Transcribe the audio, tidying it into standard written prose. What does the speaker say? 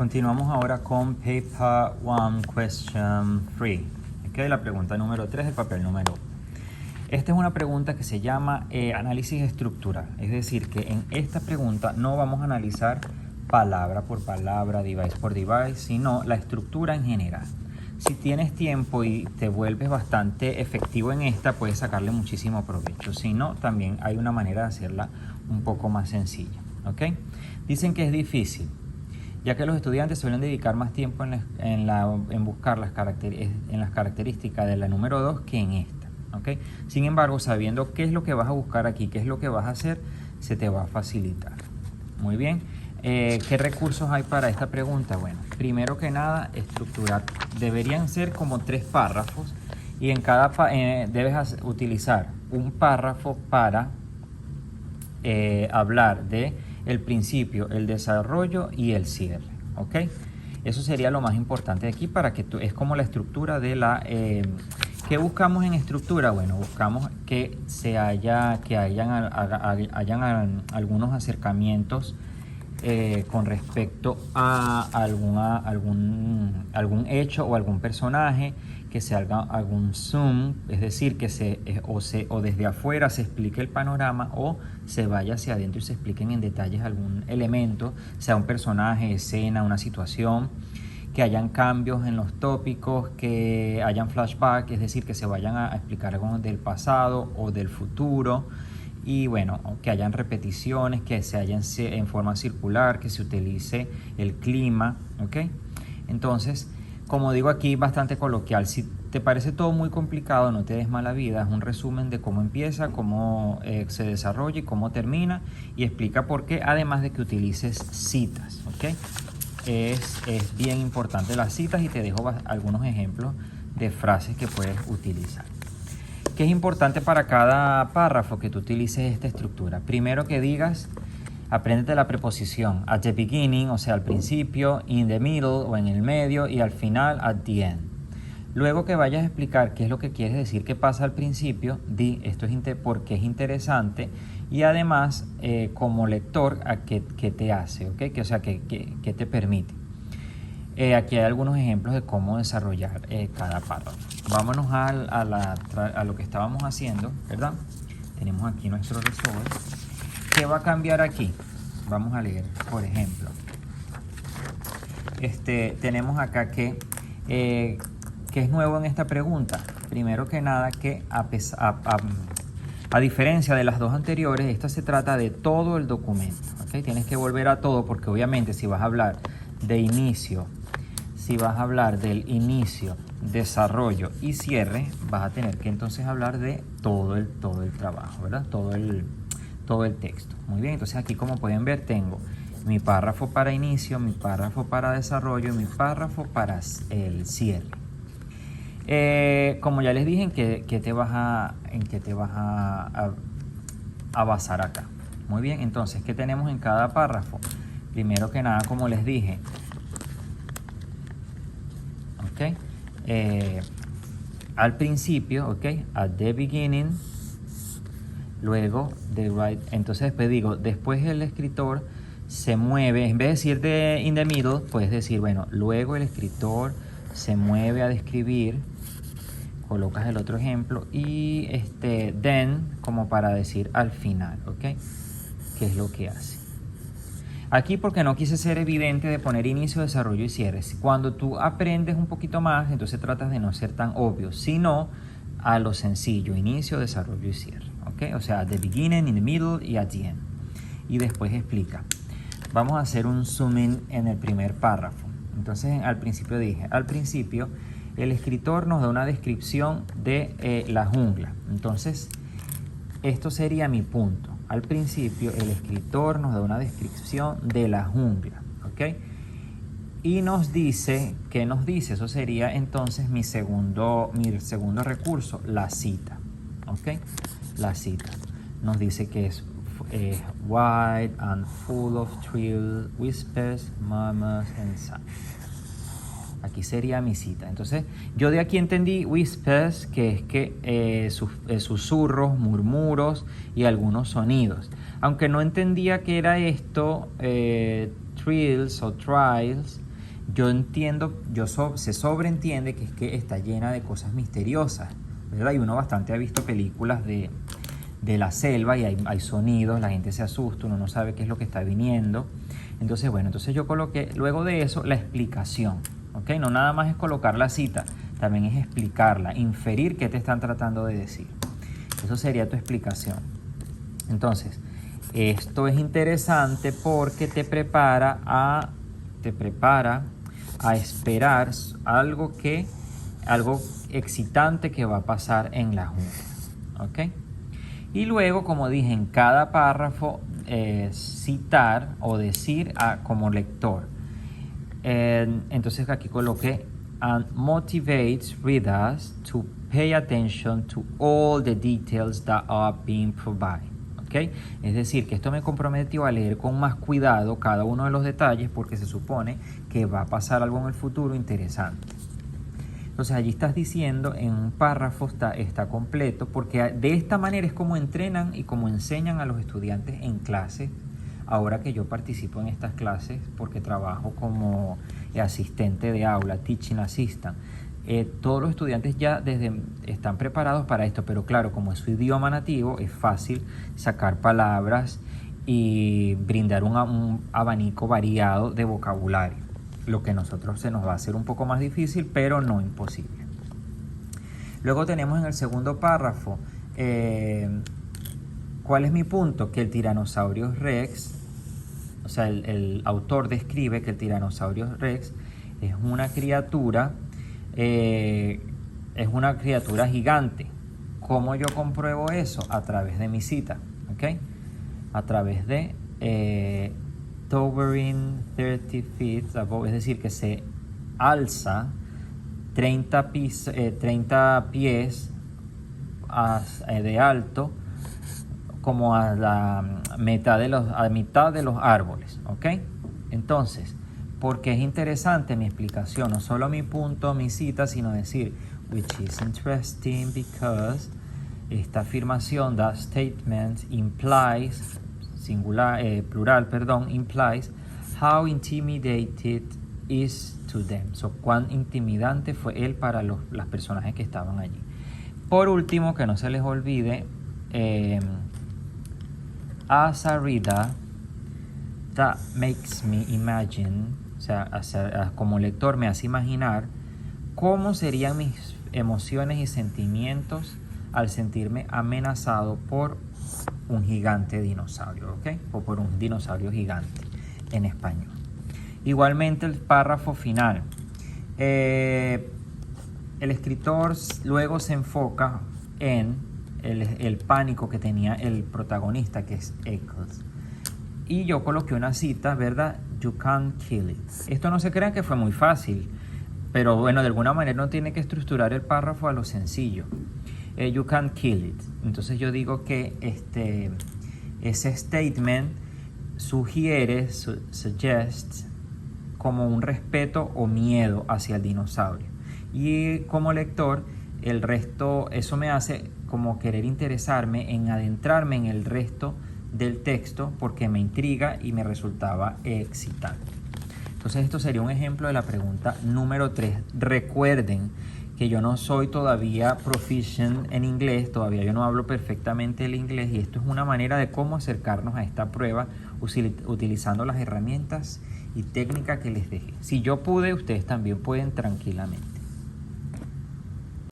Continuamos ahora con Paper 1, Question 3. Okay, la pregunta número 3 del papel número 1. Esta es una pregunta que se llama análisis estructural. Es decir, que en esta pregunta no vamos a analizar palabra por palabra, device por device, sino la estructura en general. Si tienes tiempo y te vuelves bastante efectivo en esta, puedes sacarle muchísimo provecho. Si no, también hay una manera de hacerla un poco más sencilla. ¿Okay? Dicen que es difícil, ya que los estudiantes suelen dedicar más tiempo en buscar las características de la número 2 que en esta. ¿Okay? Sin embargo, sabiendo qué es lo que vas a buscar aquí, qué es lo que vas a hacer, se te va a facilitar. Muy bien. ¿Qué recursos hay para esta pregunta? Bueno, primero que nada, estructurar. Deberían ser como 3 párrafos y en cada debes utilizar un párrafo para hablar de el principio, el desarrollo y el cierre. ¿Ok? Eso sería lo más importante aquí para que es como la estructura de la... ¿Qué buscamos en estructura? Bueno, buscamos que hayan algunos acercamientos con respecto a algún hecho o algún personaje, que se haga algún zoom, es decir, que o desde afuera se explique el panorama o se vaya hacia adentro y se expliquen en detalles algún elemento, sea un personaje, escena, una situación, que hayan cambios en los tópicos, que hayan flashback, es decir, que se vayan a explicar algo del pasado o del futuro. Y bueno, que hayan repeticiones, que se hayan en forma circular, que se utilice el clima, ¿ok? Entonces, como digo aquí, bastante coloquial. Si te parece todo muy complicado, no te des mala vida. Es un resumen de cómo empieza, cómo se desarrolla y cómo termina. Y explica por qué, además de que utilices citas, ¿ok? Es bien importante las citas y te dejo algunos ejemplos de frases que puedes utilizar. ¿Qué es importante para cada párrafo? Que tú utilices esta estructura. Primero que digas, apréndete la preposición at the beginning, o sea, al principio, in the middle o en el medio y al final, at the end. Luego que vayas a explicar qué es lo que quieres decir que pasa al principio, di esto es porque es interesante y además como lector, ¿qué te hace? ¿Okay? O sea, ¿qué te permite? Aquí hay algunos ejemplos de cómo desarrollar cada párrafo. Vámonos a lo que estábamos haciendo, ¿verdad? Tenemos aquí nuestro resolve. ¿Qué va a cambiar aquí? Vamos a leer, por ejemplo. Tenemos acá que es nuevo en esta pregunta. Primero que nada, que a diferencia de las dos anteriores, esta se trata de todo el documento. ¿Okay? Tienes que volver a todo porque obviamente si vas a hablar de inicio, si vas a hablar del inicio, desarrollo y cierre, vas a tener que entonces hablar de todo el trabajo, ¿verdad? Todo el texto. Muy bien, entonces aquí como pueden ver tengo mi párrafo para inicio, mi párrafo para desarrollo y mi párrafo para el cierre. Como ya les dije, ¿en qué te vas a basar acá? Muy bien, entonces, ¿qué tenemos en cada párrafo? Primero que nada, como les dije, ¿ok? Al principio, ¿ok? At the beginning, luego, entonces después digo, después el escritor se mueve, en vez de decir in the middle, puedes decir, bueno, luego el escritor se mueve a describir, colocas el otro ejemplo y then como para decir al final, ¿ok? ¿Qué es lo que hace? Aquí porque no quise ser evidente de poner inicio, desarrollo y cierre. Cuando tú aprendes un poquito más, entonces tratas de no ser tan obvio, sino a lo sencillo, inicio, desarrollo y cierre, ¿ok? O sea, at the beginning, in the middle y at the end. Y después explica. Vamos a hacer un zoom in en el primer párrafo. Entonces, al principio dije, al principio el escritor nos da una descripción de la jungla. Entonces, esto sería mi punto. Al principio, el escritor nos da una descripción de la jungla, ¿ok? Y nos dice, ¿qué nos dice? Eso sería entonces mi segundo recurso, la cita, ¿ok? La cita. Nos dice que es wide and full of trill, whispers, murmurs and sounds. Aquí sería mi cita. Entonces, yo de aquí entendí whispers, que es que susurros, murmuros y algunos sonidos. Aunque no entendía qué era esto, trills o trials, yo entiendo, se sobreentiende que es que está llena de cosas misteriosas, ¿verdad? Y uno bastante ha visto películas de la selva y hay sonidos, la gente se asusta, uno no sabe qué es lo que está viniendo. Entonces, bueno, entonces yo coloqué luego de eso la explicación, ¿ok? No nada más es colocar la cita, también es explicarla, inferir qué te están tratando de decir. Eso sería tu explicación. Entonces, esto es interesante porque te prepara a esperar algo excitante que va a pasar en la junta, ¿ok? Y luego, como dije, en cada párrafo citar o decir como lector. Entonces aquí coloqué and motivates readers to pay attention to all the details that are being provided. ¿Okay? Es decir, que esto me comprometió a leer con más cuidado cada uno de los detalles porque se supone que va a pasar algo en el futuro interesante. Entonces allí estás diciendo en un párrafo, está completo, porque de esta manera es como entrenan y como enseñan a los estudiantes en clases. Ahora que yo participo en estas clases porque trabajo como asistente de aula, teaching assistant, todos los estudiantes ya están preparados para esto, pero claro, como es su idioma nativo, es fácil sacar palabras y brindar un abanico variado de vocabulario. Lo que a nosotros se nos va a hacer un poco más difícil, pero no imposible. Luego tenemos en el segundo párrafo, ¿cuál es mi punto? Que el Tyrannosaurus Rex, o sea, el autor describe que el Tyrannosaurus Rex es una criatura gigante. ¿Cómo yo compruebo eso? A través de mi cita, ¿ok? A través de towering 30 feet above, es decir, que se alza 30 pies de alto, como a mitad de los árboles, ¿ok? Entonces, porque es interesante mi explicación, no solo mi punto, mi cita, sino decir, which is interesting because esta afirmación, that statement implies, implies how intimidated is to them. So, cuán intimidante fue él para las personajes que estaban allí. Por último, que no se les olvide, as a reader, that makes me imagine, o sea, como lector me hace imaginar cómo serían mis emociones y sentimientos al sentirme amenazado por un gigante dinosaurio, ¿ok? O por un dinosaurio gigante en español. Igualmente el párrafo final. El escritor luego se enfoca en el pánico que tenía el protagonista, que es Eccles. Y yo coloqué una cita, ¿verdad? You can't kill it. Esto no se crean que fue muy fácil, pero bueno, de alguna manera uno tiene que estructurar el párrafo a lo sencillo. You can't kill it. Entonces yo digo que ese statement suggests como un respeto o miedo hacia el dinosaurio. Y como lector, el resto, eso me hace como querer interesarme en adentrarme en el resto del texto porque me intriga y me resultaba excitante. Entonces esto sería un ejemplo de la pregunta número 3. Recuerden que yo no soy todavía proficient en inglés, todavía yo no hablo perfectamente el inglés y esto es una manera de cómo acercarnos a esta prueba utilizando las herramientas y técnicas que les dejé. Si yo pude, ustedes también pueden tranquilamente.